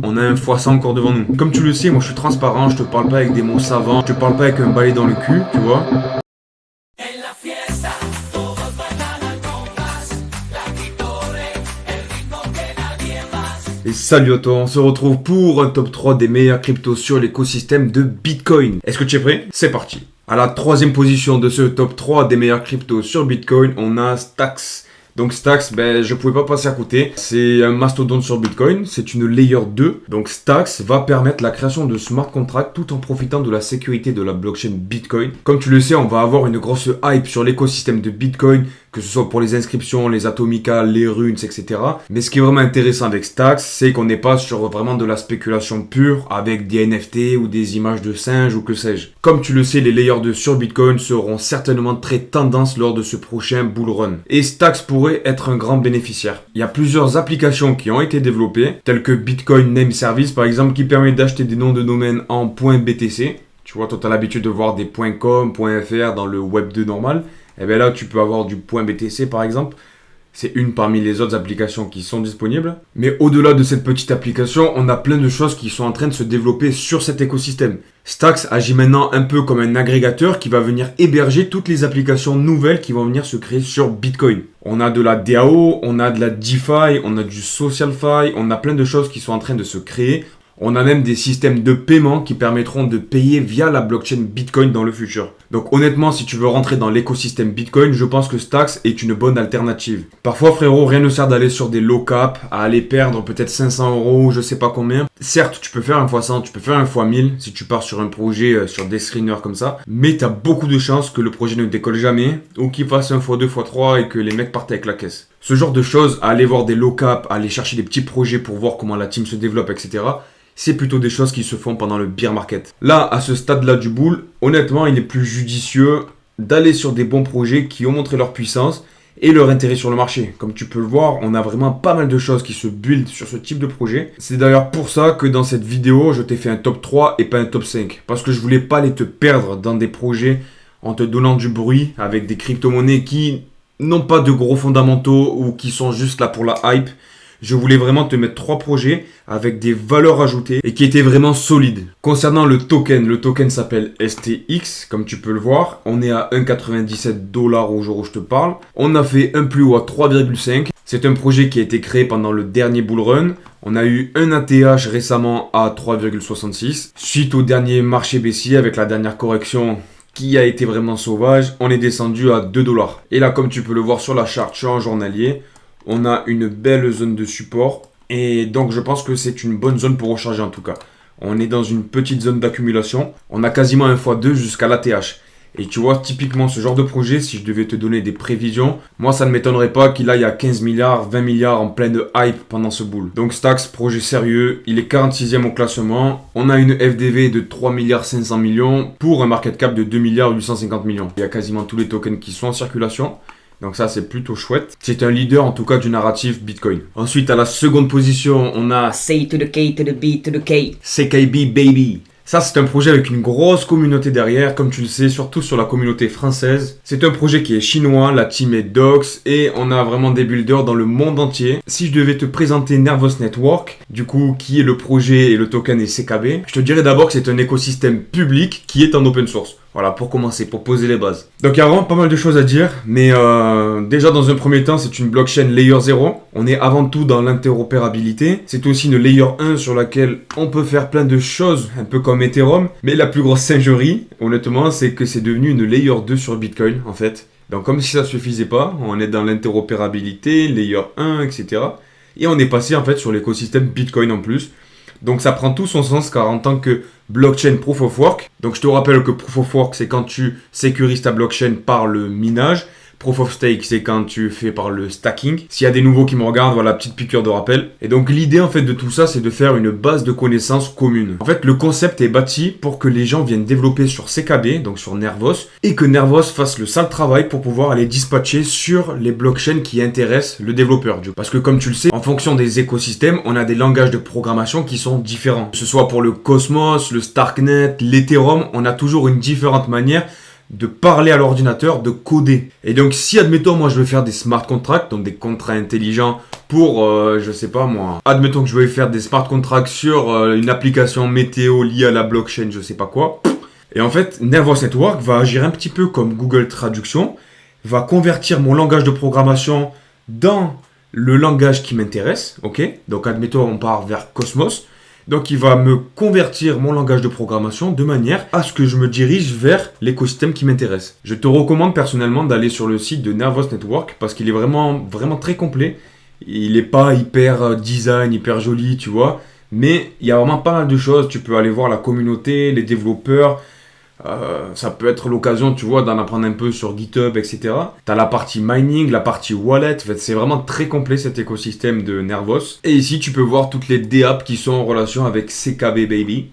On a un x100 encore devant nous. Comme tu le sais, moi je suis transparent, je te parle pas avec des mots savants, je te parle pas avec un balai dans le cul, tu vois. Et salut à toi, on se retrouve pour un top 3 des meilleurs cryptos sur l'écosystème de Bitcoin. Est-ce que tu es prêt? C'est parti. À la troisième position de ce top 3 des meilleurs cryptos sur Bitcoin, on a Stacks. Donc Stacks, je pouvais pas passer à côté. C'est un mastodonte sur Bitcoin, c'est une layer 2. Donc Stacks va permettre la création de smart contracts tout en profitant de la sécurité de la blockchain Bitcoin. Comme tu le sais, on va avoir une grosse hype sur l'écosystème de Bitcoin, que ce soit pour les inscriptions, les atomica, les runes, etc. Mais ce qui est vraiment intéressant avec Stacks, c'est qu'on n'est pas sur vraiment de la spéculation pure avec des NFT ou des images de singes ou que sais-je. Comme tu le sais, les layers 2 sur Bitcoin seront certainement très tendance lors de ce prochain bull run. Et Stacks pourrait être un grand bénéficiaire. Il y a plusieurs applications qui ont été développées, telles que Bitcoin Name Service par exemple, qui permet d'acheter des noms de domaine en .btc. Tu vois, toi tu as l'habitude de voir des .com, .fr dans le Web 2 normal. Et bien là, tu peux avoir du .btc par exemple. C'est une parmi les autres applications qui sont disponibles. Mais au-delà de cette petite application, on a plein de choses qui sont en train de se développer sur cet écosystème. Stacks agit maintenant un peu comme un agrégateur qui va venir héberger toutes les applications nouvelles qui vont venir se créer sur Bitcoin. On a de la DAO, on a de la DeFi, on a du SocialFi, on a plein de choses qui sont en train de se créer. On a même des systèmes de paiement qui permettront de payer via la blockchain Bitcoin dans le futur. Donc honnêtement, si tu veux rentrer dans l'écosystème Bitcoin, je pense que Stacks est une bonne alternative. Parfois frérot, rien ne sert d'aller sur des low cap, à aller perdre peut-être 500 €, je sais pas combien. Certes, tu peux faire un x100, tu peux faire un x1000 si tu pars sur un projet sur des screeners comme ça. Mais tu as beaucoup de chances que le projet ne décolle jamais ou qu'il fasse un x2, x3 et que les mecs partent avec la caisse. Ce genre de choses, à aller voir des low cap, à aller chercher des petits projets pour voir comment la team se développe, etc., c'est plutôt des choses qui se font pendant le bear market. Là, à ce stade-là du bull, honnêtement, il est plus judicieux d'aller sur des bons projets qui ont montré leur puissance et leur intérêt sur le marché. Comme tu peux le voir, on a vraiment pas mal de choses qui se build sur ce type de projet. C'est d'ailleurs pour ça que dans cette vidéo, je t'ai fait un top 3 et pas un top 5. Parce que je voulais pas aller te perdre dans des projets en te donnant du bruit avec des crypto-monnaies qui n'ont pas de gros fondamentaux ou qui sont juste là pour la hype. Je voulais vraiment te mettre 3 projets avec des valeurs ajoutées et qui étaient vraiment solides. Concernant le token s'appelle STX, comme tu peux le voir. On est à 1,97 $ au jour où je te parle. On a fait un plus haut à 3,5. C'est un projet qui a été créé pendant le dernier bull run. On a eu un ATH récemment à 3,66. Suite au dernier marché baissier avec la dernière correction qui a été vraiment sauvage, on est descendu à 2 $. Et là, comme tu peux le voir sur la charte en journalier, on a une belle zone de support et donc je pense que c'est une bonne zone pour recharger en tout cas. On est dans une petite zone d'accumulation. On a quasiment un x2 jusqu'à l'ATH. Et tu vois, typiquement ce genre de projet, si je devais te donner des prévisions, moi ça ne m'étonnerait pas qu'il aille à 15 milliards, 20 milliards en pleine hype pendant ce bull. Donc Stacks, projet sérieux, il est 46e au classement. On a une FDV de 3 milliards 500 millions pour un market cap de 2 milliards 850 millions. Il y a quasiment tous les tokens qui sont en circulation. Donc ça, c'est plutôt chouette. C'est un leader, en tout cas, du narratif Bitcoin. Ensuite, à la seconde position, on a C to the K to the B to the K. CKB Baby. Ça, c'est un projet avec une grosse communauté derrière, comme tu le sais, surtout sur la communauté française. C'est un projet qui est chinois, la team est Dox, et on a vraiment des builders dans le monde entier. Si je devais te présenter Nervos Network, du coup, qui est le projet et le token est CKB, je te dirais d'abord que c'est un écosystème public qui est en open source. Voilà, pour commencer, pour poser les bases. Donc il y a vraiment pas mal de choses à dire, mais déjà dans un premier temps, c'est une blockchain layer 0. On est avant tout dans l'interopérabilité. C'est aussi une layer 1 sur laquelle on peut faire plein de choses, un peu comme Ethereum. Mais la plus grosse singerie, honnêtement, c'est que c'est devenu une layer 2 sur Bitcoin, en fait. Donc comme si ça suffisait pas, on est dans l'interopérabilité, layer 1, etc. Et on est passé en fait sur l'écosystème Bitcoin en plus. Donc ça prend tout son sens car en tant que blockchain proof of work, donc je te rappelle que proof of work c'est quand tu sécurises ta blockchain par le minage. Proof of stake, c'est quand tu fais par le stacking. S'il y a des nouveaux qui me regardent, voilà, petite piqûre de rappel. Et donc l'idée en fait de tout ça, c'est de faire une base de connaissances commune. En fait, le concept est bâti pour que les gens viennent développer sur CKB, donc sur Nervos, et que Nervos fasse le sale travail pour pouvoir aller dispatcher sur les blockchains qui intéressent le développeur. Parce que comme tu le sais, en fonction des écosystèmes, on a des langages de programmation qui sont différents. Que ce soit pour le Cosmos, le Starknet, l'Ethereum, on a toujours une différente manière de parler à l'ordinateur, de coder. Et donc si admettons moi je veux faire des smart contracts, donc des contrats intelligents pour, je sais pas moi, admettons que je veux faire des smart contracts sur une application météo liée à la blockchain, je sais pas quoi. Et en fait, Nervos Network va agir un petit peu comme Google Traduction, va convertir mon langage de programmation dans le langage qui m'intéresse, ok? Donc admettons on part vers Cosmos. Donc il va me convertir mon langage de programmation de manière à ce que je me dirige vers l'écosystème qui m'intéresse. Je te recommande personnellement d'aller sur le site de Nervos Network parce qu'il est vraiment très complet. Il n'est pas hyper design, hyper joli, tu vois. Mais il y a vraiment pas mal de choses. Tu peux aller voir la communauté, les développeurs. Ça peut être l'occasion, tu vois, d'en apprendre un peu sur GitHub, etc. Tu as la partie mining, la partie wallet. En fait, c'est vraiment très complet cet écosystème de Nervos. Et ici, tu peux voir toutes les DApps qui sont en relation avec CKB Baby.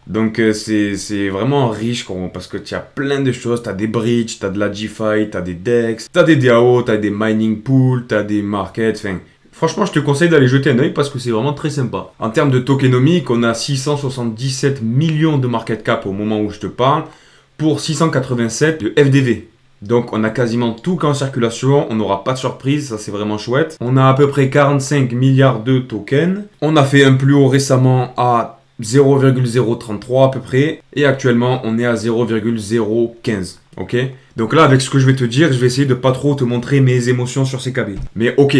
Donc, c'est vraiment riche parce que tu as plein de choses. Tu as des bridges, tu as de la GFI, tu as des DEX, tu as des DAO, tu as des mining pools, tu as des markets, enfin... Franchement, je te conseille d'aller jeter un œil parce que c'est vraiment très sympa. En termes de tokenomique, on a 677 millions de market cap au moment où je te parle pour 687 de FDV. Donc on a quasiment tout qui est en circulation, on n'aura pas de surprise, ça c'est vraiment chouette. On a à peu près 45 milliards de tokens. On a fait un plus haut récemment à 0,033 à peu près. Et actuellement, on est à 0,015. Ok? Donc là, avec ce que je vais te dire, je vais essayer de pas trop te montrer mes émotions sur CKB. Mais ok.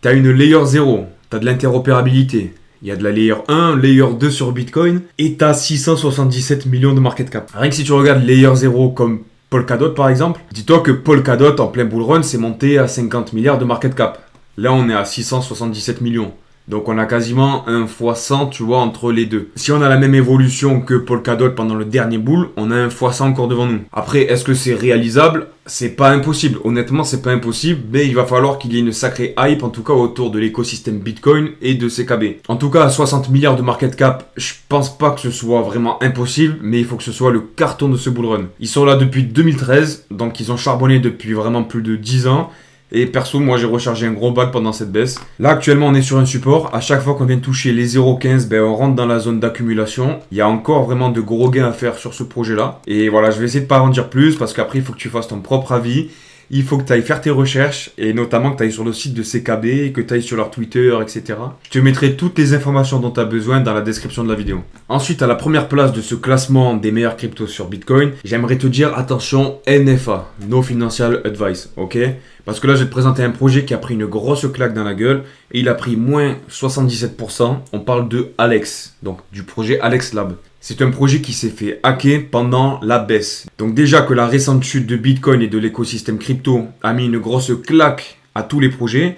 Tu as une layer 0, tu as de l'interopérabilité, il y a de la layer 1, layer 2 sur Bitcoin, et tu as 677 millions de market cap. Rien que si tu regardes layer 0 comme Polkadot par exemple, dis-toi que Polkadot en plein bull run c'est monté à 50 milliards de market cap. Là on est à 677 millions. Donc on a quasiment un x 100, tu vois, entre les deux. Si on a la même évolution que Polkadot pendant le dernier bull, on a un x 100 encore devant nous. Après, est-ce que c'est réalisable? C'est pas impossible. Honnêtement, c'est pas impossible, mais il va falloir qu'il y ait une sacrée hype, en tout cas autour de l'écosystème Bitcoin et de CKB. En tout cas, à 60 milliards de market cap, je pense pas que ce soit vraiment impossible, mais il faut que ce soit le carton de ce bull run. Ils sont là depuis 2013, donc ils ont charbonné depuis vraiment plus de 10 ans. Et perso, moi j'ai rechargé un gros bac pendant cette baisse. Là actuellement on est sur un support. À chaque fois qu'on vient toucher les 0,15, ben, on rentre dans la zone d'accumulation. Il y a encore vraiment de gros gains à faire sur ce projet là. Et voilà, je vais essayer de pas en dire plus parce qu'après il faut que tu fasses ton propre avis. Il faut que tu ailles faire tes recherches et notamment que tu ailles sur le site de CKB, que tu ailles sur leur Twitter, etc. Je te mettrai toutes les informations dont tu as besoin dans la description de la vidéo. Ensuite, à la première place de ce classement des meilleurs cryptos sur Bitcoin, j'aimerais te dire attention, NFA, No Financial Advice, ok? Parce que là, je vais te présenter un projet qui a pris une grosse claque dans la gueule et il a pris moins 77%. On parle de Alex, donc du projet Alex Lab. C'est un projet qui s'est fait hacker pendant la baisse. Donc déjà que la récente chute de Bitcoin et de l'écosystème crypto a mis une grosse claque à tous les projets,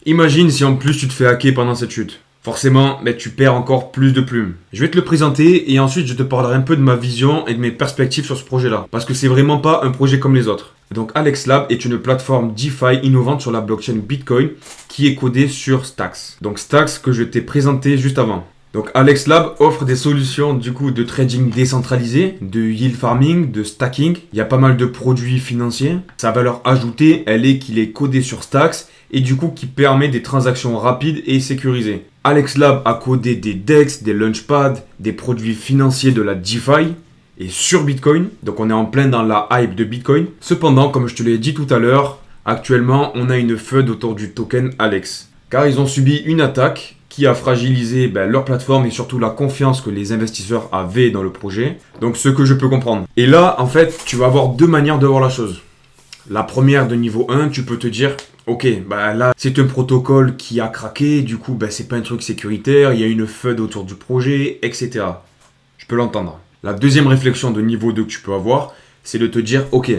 imagine si en plus tu te fais hacker pendant cette chute. Forcément, tu perds encore plus de plumes. Je vais te le présenter et ensuite je te parlerai un peu de ma vision et de mes perspectives sur ce projet-là. Parce que c'est vraiment pas un projet comme les autres. Donc Alex Lab est une plateforme DeFi innovante sur la blockchain Bitcoin qui est codée sur Stacks. Donc Stacks que je t'ai présenté juste avant. Donc Alex Lab offre des solutions du coup de trading décentralisé, de yield farming, de stacking. Il y a pas mal de produits financiers. Sa valeur ajoutée, elle est qu'il est codé sur Stacks et du coup qui permet des transactions rapides et sécurisées. Alex Lab a codé des DEX, des Launchpad, des produits financiers de la DeFi et sur Bitcoin. Donc on est en plein dans la hype de Bitcoin. Cependant, comme je te l'ai dit tout à l'heure, actuellement on a une FUD autour du token Alex. Car ils ont subi une attaque qui a fragilisé leur plateforme et surtout la confiance que les investisseurs avaient dans le projet. Donc ce que je peux comprendre. Et là, en fait, tu vas avoir deux manières de voir la chose. La première de niveau 1, tu peux te dire, ok, là, c'est un protocole qui a craqué, du coup, c'est pas un truc sécuritaire, il y a une FUD autour du projet, etc. Je peux l'entendre. La deuxième réflexion de niveau 2 que tu peux avoir, c'est de te dire, ok,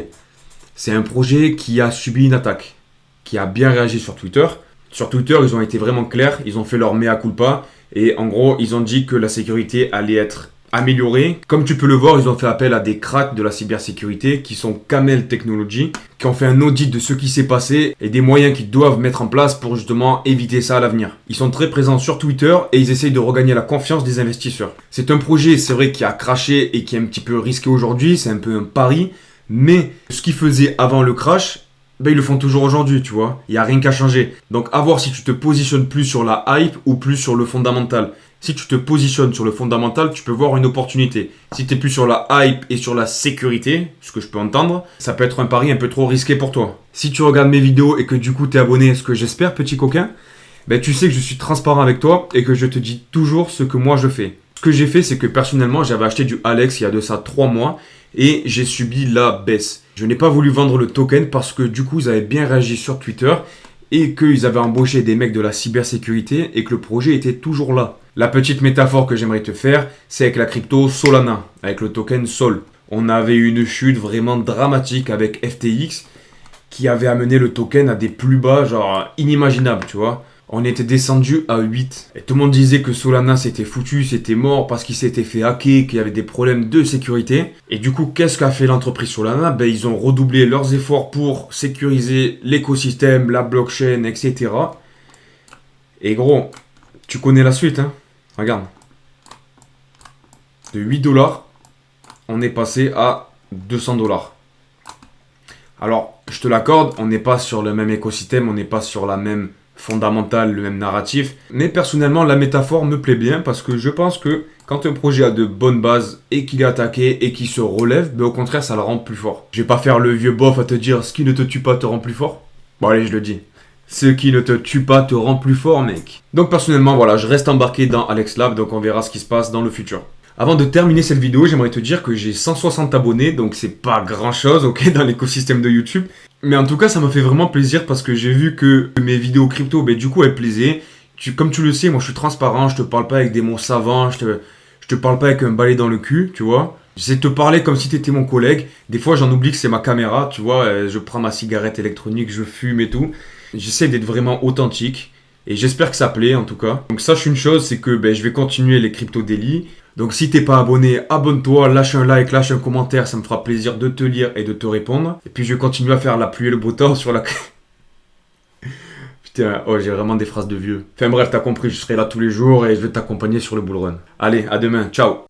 c'est un projet qui a subi une attaque, qui a bien réagi sur Twitter. Sur Twitter, ils ont été vraiment clairs, ils ont fait leur mea culpa et en gros, ils ont dit que la sécurité allait être améliorée. Comme tu peux le voir, ils ont fait appel à des cracks de la cybersécurité qui sont Camel Technology, qui ont fait un audit de ce qui s'est passé et des moyens qu'ils doivent mettre en place pour justement éviter ça à l'avenir. Ils sont très présents sur Twitter et ils essayent de regagner la confiance des investisseurs. C'est un projet, c'est vrai, qui a craché et qui est un petit peu risqué aujourd'hui, c'est un peu un pari, mais ce qu'ils faisaient avant le crash, ils le font toujours aujourd'hui, tu vois. Il n'y a rien qu'à changer. Donc, à voir si tu te positionnes plus sur la hype ou plus sur le fondamental. Si tu te positionnes sur le fondamental, tu peux voir une opportunité. Si tu es plus sur la hype et sur la sécurité, ce que je peux entendre, ça peut être un pari un peu trop risqué pour toi. Si tu regardes mes vidéos et que du coup tu es abonné, ce que j'espère, petit coquin, ben tu sais que je suis transparent avec toi et que je te dis toujours ce que moi je fais. Ce que j'ai fait, c'est que personnellement, j'avais acheté du Alex il y a de ça 3 mois et j'ai subi la baisse. Je n'ai pas voulu vendre le token parce que du coup, ils avaient bien réagi sur Twitter et qu'ils avaient embauché des mecs de la cybersécurité et que le projet était toujours là. La petite métaphore que j'aimerais te faire, c'est avec la crypto Solana, avec le token Sol. On avait eu une chute vraiment dramatique avec FTX qui avait amené le token à des plus bas, genre inimaginables, tu vois. On était descendu à 8. Et tout le monde disait que Solana c'était foutu, c'était mort parce qu'il s'était fait hacker, qu'il y avait des problèmes de sécurité. Et du coup, qu'est-ce qu'a fait l'entreprise Solana? Ben, ils ont redoublé leurs efforts pour sécuriser l'écosystème, la blockchain, etc. Et gros, tu connais la suite, hein? Regarde. De 8 $, on est passé à 200 $. Alors, je te l'accorde, on n'est pas sur le même écosystème, on n'est pas sur la même fondamentale, le même narratif. Mais personnellement, la métaphore me plaît bien parce que je pense que quand un projet a de bonnes bases et qu'il est attaqué et qu'il se relève, ben au contraire, ça le rend plus fort. Je vais pas faire le vieux bof à te dire ce qui ne te tue pas te rend plus fort. Bon allez, je le dis. Ce qui ne te tue pas te rend plus fort, mec. Donc personnellement, voilà, je reste embarqué dans Alex Lab, donc on verra ce qui se passe dans le futur. Avant de terminer cette vidéo, j'aimerais te dire que j'ai 160 abonnés, donc c'est pas grand chose, ok, dans l'écosystème de YouTube. Mais en tout cas, ça m'a fait vraiment plaisir parce que j'ai vu que mes vidéos crypto, ben, du coup, elles plaisaient. Comme tu le sais, moi je suis transparent, je te parle pas avec des mots savants, je te parle pas avec un balai dans le cul, tu vois. J'essaie de te parler comme si tu étais mon collègue. Des fois, j'en oublie que c'est ma caméra, tu vois. Je prends ma cigarette électronique, je fume et tout. J'essaie d'être vraiment authentique. Et j'espère que ça plaît en tout cas. Donc sache une chose, c'est que ben, je vais continuer les crypto daily. Donc si t'es pas abonné, abonne-toi, lâche un like, lâche un commentaire, ça me fera plaisir de te lire et de te répondre. Et puis je vais continuer à faire la pluie et le beau temps sur la... Putain, oh j'ai vraiment des phrases de vieux. Enfin bref, t'as compris, je serai là tous les jours et je vais t'accompagner sur le bull run. Allez, à demain, ciao.